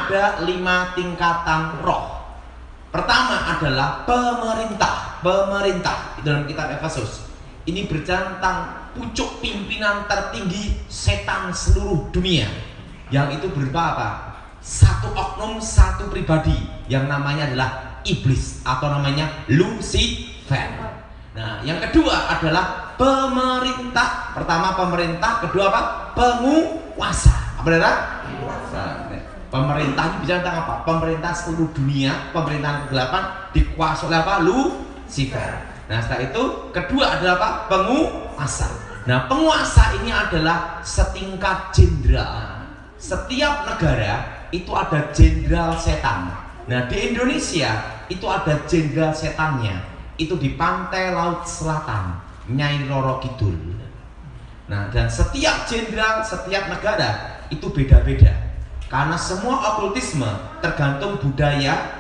ada 5 tingkatan roh. Pertama adalah pemerintah. Pemerintah di dalam kitab Efesus ini berbicara tentang pucuk pimpinan tertinggi setan seluruh dunia, yang itu berupa apa? Satu oknum, satu pribadi yang namanya adalah iblis atau namanya Lucifer. Nah, yang kedua adalah pemerintah. Pertama pemerintah, kedua apa? Penguasa. Apa benar? Pemerintah ini bicara tentang apa? Pemerintah seluruh dunia, pemerintahan kegelapan dikuasai oleh apa? Lucifer. Nah, setelah itu kedua adalah apa? Penguasa. Nah, penguasa ini adalah setingkat jenderal. Setiap negara itu ada jenderal setan. Nah, di Indonesia itu ada jenderal setannya. Itu di pantai laut selatan, Nyai Roro Kidul. Nah, dan setiap jenderal, setiap negara itu beda-beda. Karena semua okultisme tergantung budaya,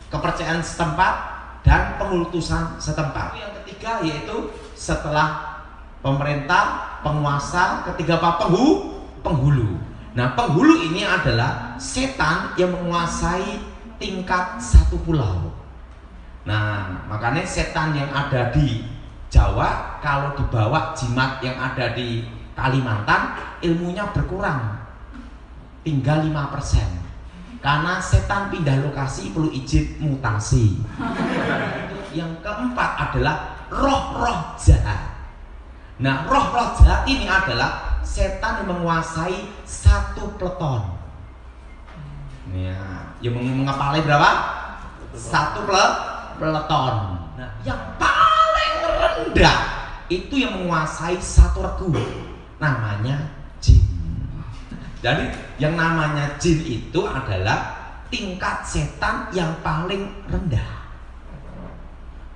kepercayaan setempat, dan pengultusan setempat. Yang ketiga yaitu setelah pemerintah, penguasa, ketiga apa? Penghulu. Nah, penghulu ini adalah setan yang menguasai tingkat satu pulau. Nah, makanya setan yang ada di Jawa kalau dibawa jimat yang ada di Kalimantan, ilmunya berkurang, tinggal 5%. Karena setan pindah lokasi perlu izin mutasi. Yang keempat adalah roh-roh jahat. Nah, roh-roh jahat ini adalah setan yang menguasai satu peleton. Ya, yang mengepalai berapa? Satu peleton. Nah, yang paling rendah itu yang menguasai satu regu, namanya jin. Jadi yang namanya jin itu adalah tingkat setan yang paling rendah.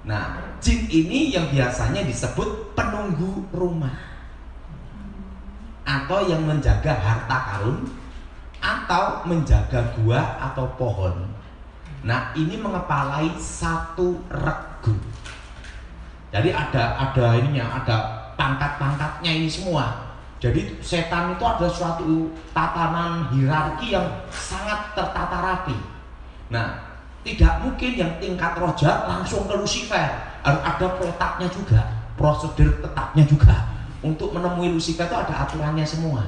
Nah, jin ini yang biasanya disebut penunggu rumah, atau yang menjaga harta karun, atau menjaga gua atau pohon. Nah, ini mengepalai satu regu. Jadi ada ininya, ada pangkat-pangkatnya ini semua. Jadi setan itu ada suatu tatanan hierarki yang sangat tertata rapi. Nah, tidak mungkin yang tingkat roh jahat langsung ke Lucifer. Harus ada protapnya juga, prosedur tetapnya juga. Untuk menemui Lucifer itu ada aturannya semua.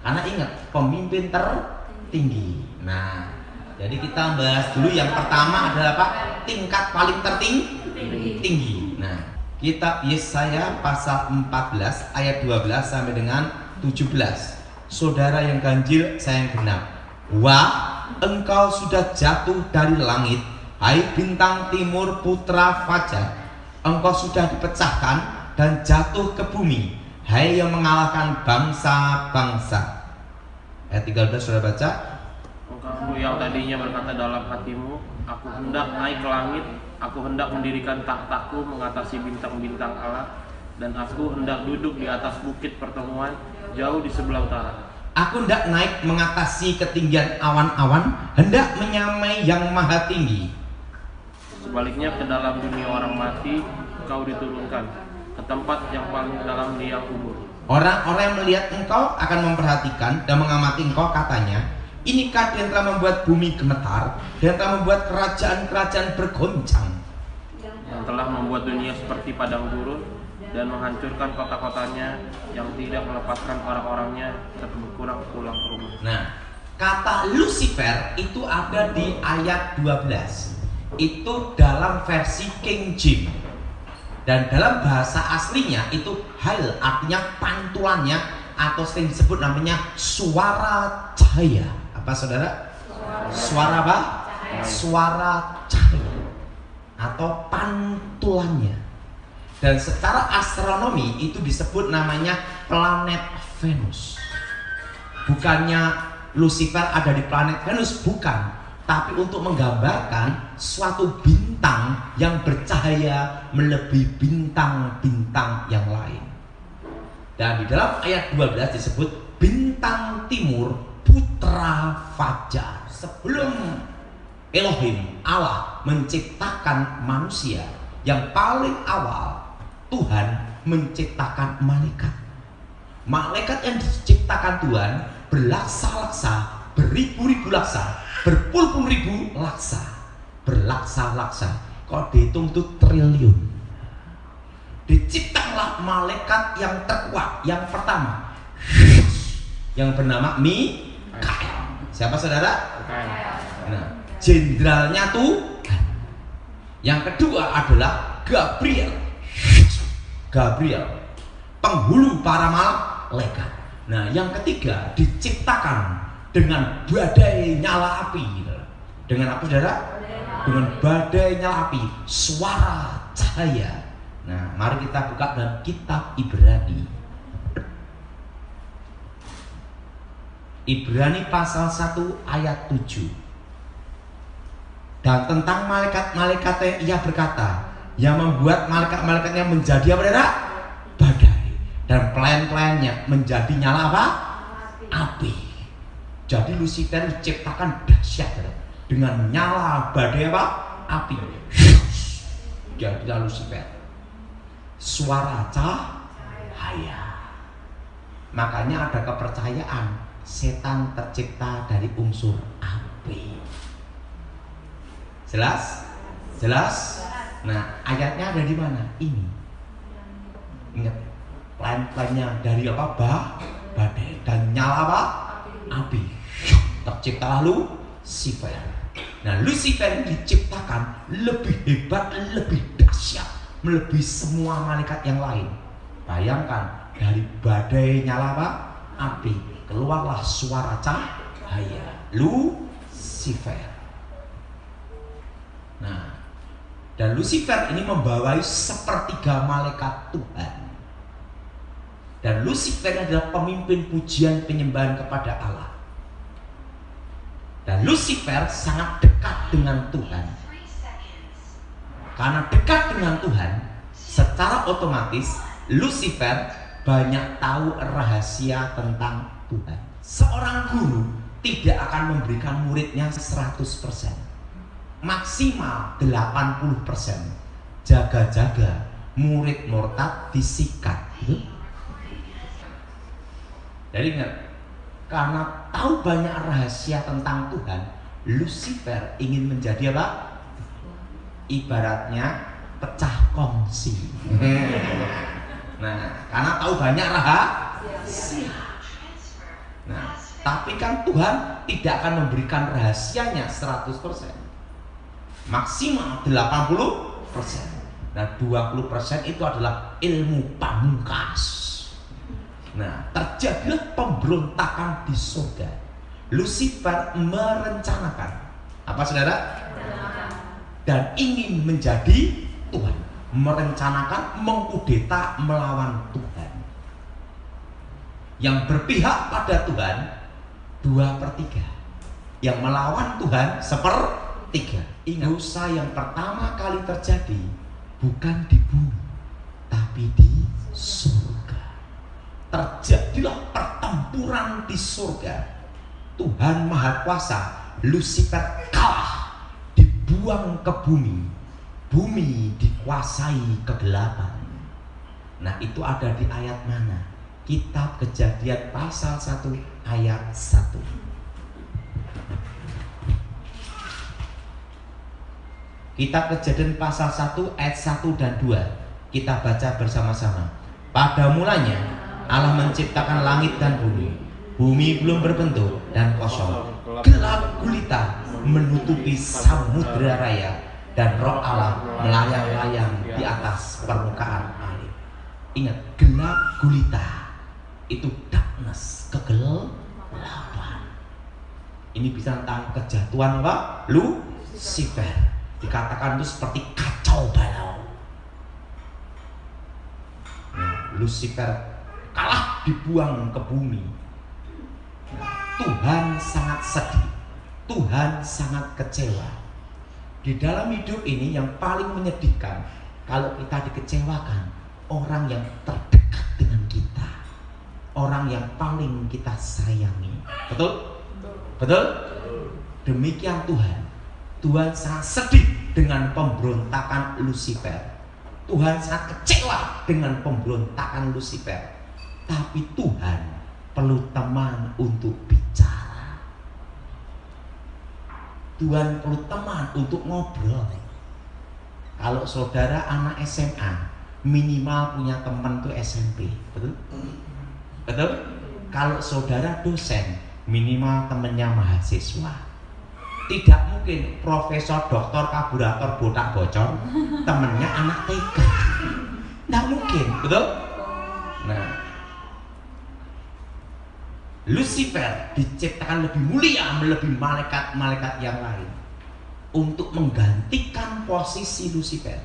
Karena ingat, pemimpin tertinggi. Nah, jadi kita bahas dulu yang pertama adalah apa? Tingkat paling tertinggi. Nah, kitab Yesaya pasal 14 ayat 12 sampai dengan 17. Saudara yang ganjil, saya yang genap. Wah, engkau sudah jatuh dari langit, hai bintang timur putra fajar. Engkau sudah dipecahkan dan jatuh ke bumi, hai yang mengalahkan bangsa-bangsa. Ayat 13 sudah baca. Engkau yang tadinya berkata dalam hatimu, aku hendak naik ke langit, aku hendak mendirikan takhtaku mengatasi bintang-bintang Allah, dan aku hendak duduk di atas bukit pertemuan jauh di sebelah utara. Aku hendak naik mengatasi ketinggian awan-awan, hendak menyamai yang maha tinggi. Sebaliknya ke dalam dunia orang mati engkau diturunkan, ke tempat yang paling dalam liang kubur. Orang-orang yang melihat engkau akan memperhatikan dan mengamati engkau, katanya, inikah dia yang telah membuat bumi gemetar, dia yang telah membuat kerajaan-kerajaan bergoncang, yang telah membuat dunia seperti padang gurun dan menghancurkan kota-kotanya, yang tidak melepaskan orang-orangnya serta berkurang pulang ke rumah. Nah, kata Lucifer itu ada di ayat 12. Itu dalam versi King James. Dan dalam bahasa aslinya itu hail, artinya pantulannya, atau sering disebut namanya suara cahaya. Apa saudara? Suara apa? Suara cahaya atau pantulannya. Dan secara astronomi itu disebut namanya planet Venus. Bukannya Lucifer ada di planet Venus, bukan. Tapi untuk menggambarkan suatu bintang yang bercahaya melebihi bintang-bintang yang lain. Dan di dalam ayat 12 disebut bintang timur putra fajar. Sebelum Elohim, Allah menciptakan manusia, yang paling awal Tuhan menciptakan malaikat. Malaikat yang diciptakan Tuhan berlaksa-laksa, beribu-ribu laksa, berpuluh-puluh ribu laksa, berlaksa-laksa. Kalau dihitung itu triliun. Diciptakanlah malaikat yang terkuat, yang pertama, yang bernama Mikael. Siapa saudara? Nah, jenderalnya Tuhan. Yang kedua adalah Gabriel. Gabriel, penghulu para malaikat. Nah, yang ketiga diciptakan dengan badai nyala api. Dengan apa saudara? Dengan badai nyala api, suara cahaya. Nah, mari kita buka dalam kitab Ibrani. Ibrani pasal 1 ayat 7. Dan tentang malaikat-malaikatnya ia berkata, yang membuat malaikat-malaikatnya menjadi apa saudara? Badai. Dan pelayan-pelayannya menjadi nyala apa? Api. Jadi Lucifer diciptakan dahsyat dengan nyala badai apa? Api. Jadilah Lucifer. Suara cahaya. Makanya ada kepercayaan setan tercipta dari unsur api. Jelas? Jelas? Nah, ayatnya ada di mana? Ini. Ingat, plan-plannya dari apa? Badai dan nyala apa? Api. Tercipta lalu Lucifer. Nah, Lucifer diciptakan lebih hebat, lebih dahsyat, melebihi semua malaikat yang lain. Bayangkan, dari badai nyala apa? Api, keluarlah suara cahaya, Lucifer. Nah, dan Lucifer ini membawai sepertiga malaikat Tuhan. Dan Lucifer adalah pemimpin pujian penyembahan kepada Allah. Dan Lucifer sangat dekat dengan Tuhan. Karena dekat dengan Tuhan, secara otomatis Lucifer banyak tahu rahasia tentang Tuhan. Seorang guru tidak akan memberikan muridnya 100%. Maksimal 80%. Jaga-jaga murid murtad disikat. Jadi ingat, karena tahu banyak rahasia tentang Tuhan, Lucifer ingin menjadi apa? Ibaratnya pecah kongsi. Nah, karena tahu banyak rahasia. Nah, tapi kan Tuhan tidak akan memberikan rahasianya 100%. Maksimal 80%. Nah, 20% itu adalah ilmu pamungkas. Nah, terjadilah pemberontakan di surga. Lucifer merencanakan apa saudara? Dan ingin menjadi Tuhan, merencanakan mengkudeta melawan Tuhan. Yang berpihak pada Tuhan 2/3, yang melawan Tuhan 1/3. Ingat, dosa yang pertama kali terjadi bukan di bumi, tapi di surga. Terjadilah pertempuran di surga. Tuhan Maha Kuasa, Lucifer kalah, dibuang ke bumi. Bumi dikuasai kegelapan. Nah, itu ada di ayat mana? Kitab Kejadian pasal 1 ayat 1. Kitab Kejadian pasal 1 ayat 1 dan 2. Kita baca bersama-sama. Pada mulanya Allah menciptakan langit dan bumi. Bumi belum berbentuk dan kosong. Gelap gulita menutupi samudera raya, dan roh Allah melayang-layang di atas permukaan air. Ingat, gelap gulita itu darkness, kegelapan. Ini bisa tentang kejatuhan apa? Lucifer. Dikatakan itu seperti kacau balau. Nah, Lucifer kalah, dibuang ke bumi. Tuhan sangat sedih. Tuhan sangat kecewa. Di dalam hidup ini yang paling menyedihkan, kalau kita dikecewakan orang yang terdekat dengan kita, orang yang paling kita sayangi. Betul? Betul? Demikian Tuhan. Tuhan sangat sedih dengan pemberontakan Lucifer. Tuhan sangat kecewa dengan pemberontakan Lucifer. Tapi Tuhan perlu teman untuk bicara. Tuhan perlu teman untuk ngobrol. Kalau saudara anak SMA, minimal punya teman tuh SMP, betul? Betul? Kalau saudara dosen, minimal temennya mahasiswa. Tidak mungkin profesor, doktor, kaburator, botak bocor temennya anak TK. Tidak mungkin, betul? Nah, Lucifer diciptakan lebih mulia, lebih malaikat-malaikat yang lain. Untuk menggantikan posisi Lucifer,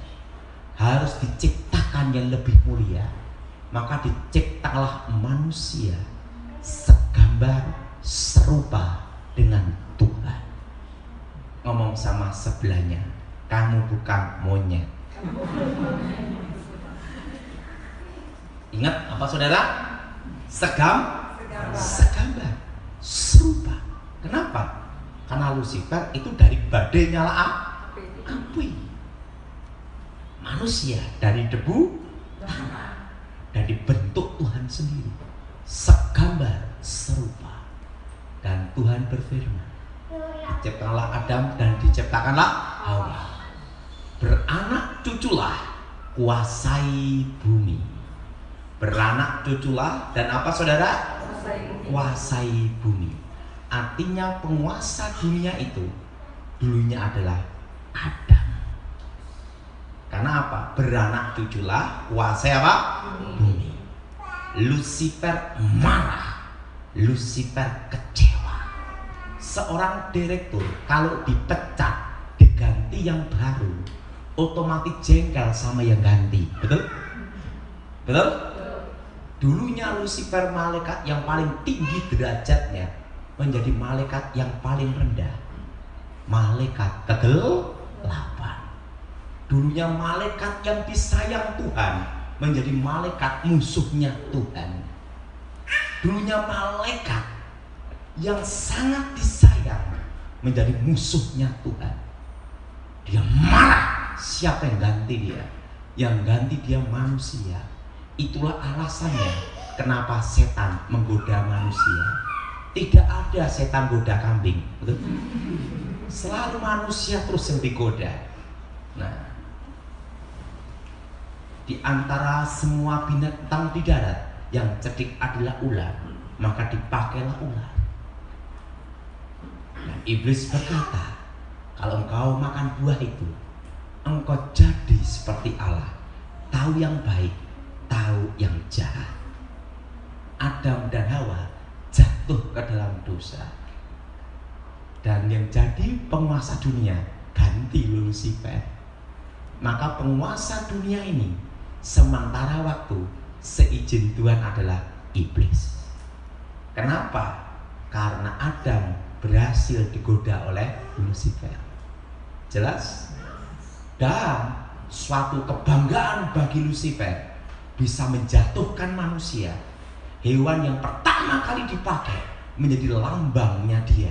harus diciptakan yang lebih mulia. Maka diciptalah manusia segambar serupa dengan Tuhan. Ngomong sama sebelahnya, kamu bukan monyet. Ingat apa saudara? Segambar serupa. Kenapa? Karena Lucifer itu dari badai nyala api. Manusia dari debu, dari bentuk Tuhan sendiri, segambar serupa. Dan Tuhan berfirman, diciptakanlah Adam dan diciptakanlah Hawa. Beranak cuculah kuasai bumi. Beranak cuculah dan apa saudara? Kuasai bumi. Artinya penguasa dunia itu dulunya adalah Adam. Karena apa? Beranak cuculah kuasai apa? Bumi. Lucifer marah, Lucifer kecewa. Seorang direktur kalau dipecat diganti yang baru, otomatis jengkel sama yang ganti. Betul? Betul? Dulunya Lucifer malaikat yang paling tinggi derajatnya menjadi malaikat yang paling rendah, malaikat kegelapan. Dulunya malaikat yang disayang Tuhan menjadi malaikat musuhnya Tuhan. Dulunya malaikat yang sangat disayang menjadi musuhnya Tuhan. Dia marah, siapa yang ganti dia? Yang ganti dia manusia. Itulah alasannya kenapa setan menggoda manusia. Tidak ada setan goda kambing, betul? Selalu manusia terus yang digoda. Nah, di antara semua binatang di darat yang cerdik adalah ular, maka dipakailah ular. Dan iblis berkata, kalau engkau makan buah itu, engkau jadi seperti Allah, tahu yang baik, tahu yang jahat. Adam dan Hawa jatuh ke dalam dosa, dan yang jadi penguasa dunia ganti Lucifer. Maka penguasa dunia ini sementara waktu seizin Tuhan adalah iblis. Kenapa? Karena Adam berhasil digoda oleh Lucifer. Jelas? Dan suatu kebanggaan bagi Lucifer bisa menjatuhkan manusia. Hewan yang pertama kali dipakai menjadi lambangnya dia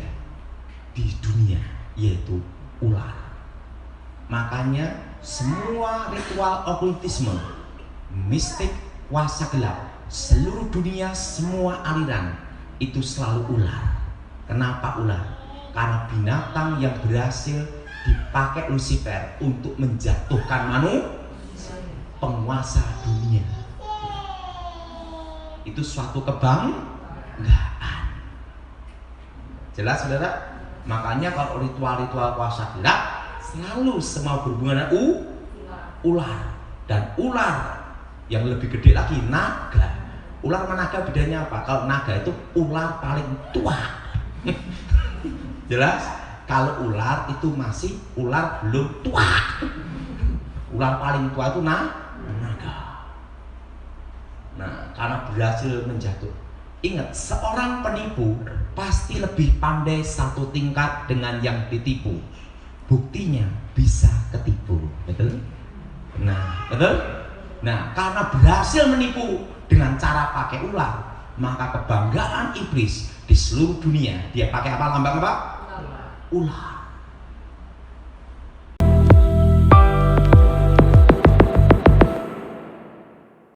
di dunia, yaitu ular. Makanya semua ritual okultisme, mistik, kuasa gelap, seluruh dunia, semua aliran itu selalu ular. Kenapa ular? Karena binatang yang berhasil dipakai Lucifer untuk menjatuhkan manusia, penguasa dunia. Itu suatu kebanggaan. Jelas saudara? Makanya kalau ritual-ritual kuasa gelap selalu semua berhubungan dengan ular. Dan ular yang lebih gede lagi naga. Ular sama naga bedanya apa? Kalau naga itu ular paling tua. Jelas? Kalau ular itu masih ular belum tua. Ular paling tua itu naga. Nah, karena berhasil menjatuh. Ingat, seorang penipu pasti lebih pandai satu tingkat dengan yang ditipu. Buktinya bisa ketipu, betul? Nah, betul? Nah, karena berhasil menipu dengan cara pakai ular, maka kebanggaan iblis di seluruh dunia, dia pakai apa? Lambang apa? Ular.